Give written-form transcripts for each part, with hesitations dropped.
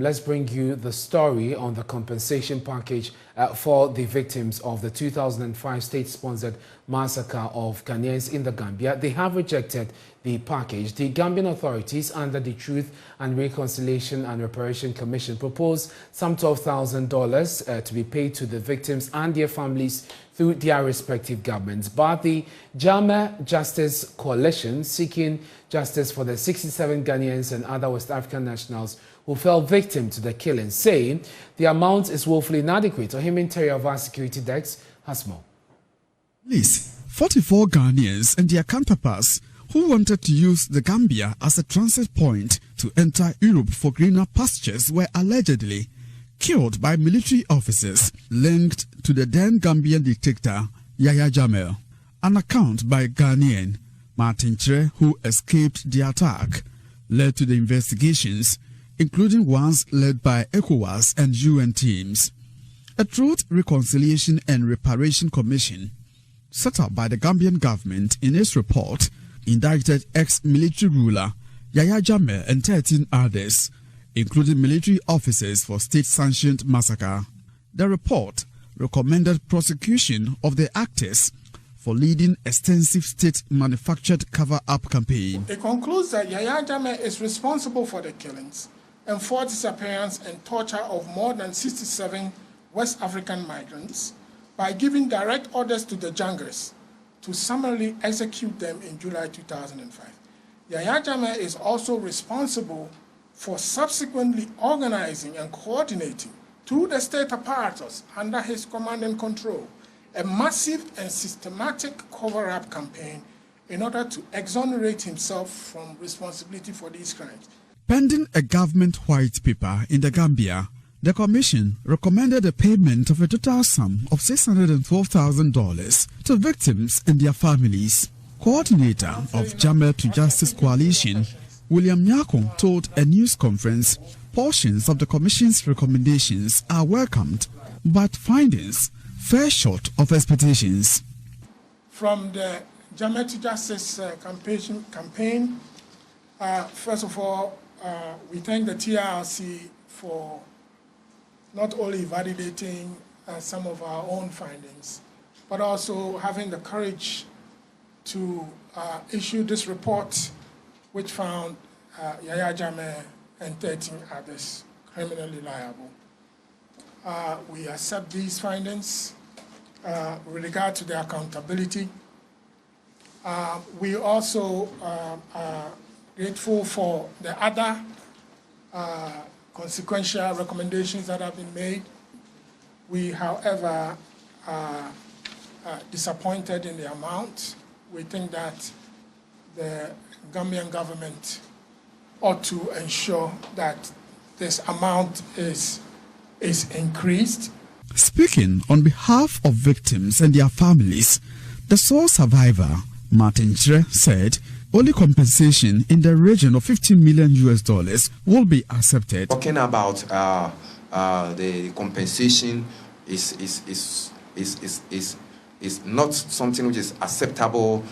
let's bring you the story on the compensation package for the victims of the 2005 state-sponsored massacre of Ghanaians in the Gambia. They have rejected the package. The Gambian authorities, under the Truth and Reconciliation and Reparation Commission, proposed some $12,000 to be paid to the victims and their families through their respective governments. But the Jama Justice Coalition, seeking justice for the 67 Ghanaians and other West African nationals who fell victim to the killing, saying the amount is woefully inadequate. Ohim Interior of our security desk has more. Police, 44 Ghanaians and their counterparts who wanted to use the Gambia as a transit point to enter Europe for greener pastures were allegedly killed by military officers linked to the then Gambian dictator Yahya Jammeh. An account by Ghanaian Martin Chere, who escaped the attack, led to the investigations, including ones led by ECOWAS and UN teams. A Truth, Reconciliation and Reparation Commission, set up by the Gambian government in its report, indicted ex-military ruler Yahya Jammeh and 13 others, including military officers, for state-sanctioned massacre. The report recommended prosecution of the actors for leading extensive state-manufactured cover-up campaign. It concludes that Yahya Jammeh is responsible for the killings and forced disappearance and torture of more than 67 West African migrants by giving direct orders to the Jangers to summarily execute them in July 2005. Yahya Jammeh is also responsible for subsequently organizing and coordinating through the state apparatus under his command and control a massive and systematic cover-up campaign in order to exonerate himself from responsibility for these crimes. Pending a government white paper in the Gambia, the Commission recommended a payment of a total sum of $612,000 to victims and their families. Coordinator of Jammeh to Justice Coalition, William Nyako, told a news conference portions of the Commission's recommendations are welcomed, but findings fell short of expectations. From the Jammeh to Justice campaign, first of all, we thank the TRRC for not only validating some of our own findings, but also having the courage to issue this report, which found Yahya Jammeh and 13 others criminally liable. We accept these findings with regard to their accountability. We also are grateful for the other consequential recommendations that have been made. We, however, are disappointed in the amount. We think that the Gambian government ought to ensure that this amount is increased. Speaking on behalf of victims and their families, the sole survivor, Martin Chere, said only compensation in the region of $15 million will be accepted. Talking about the compensation is not something which is acceptable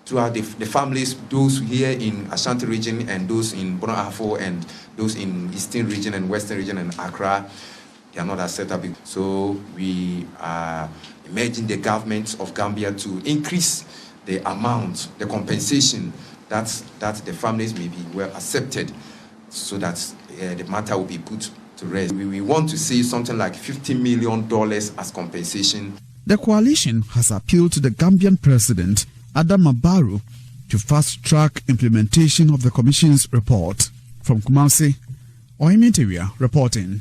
to the families, those here in Ashanti region and those in Bono Ahafo and those in Eastern region and Western region and Accra. They are not acceptable. So we are urging the government of Gambia to increase the amount, the compensation that the families may be well accepted, so that the matter will be put to rest. We want to see something like $50 million as compensation. The coalition has appealed to the Gambian president, Adama Barrow, to fast-track implementation of the Commission's report. From Kumasi, Ohim Interior reporting.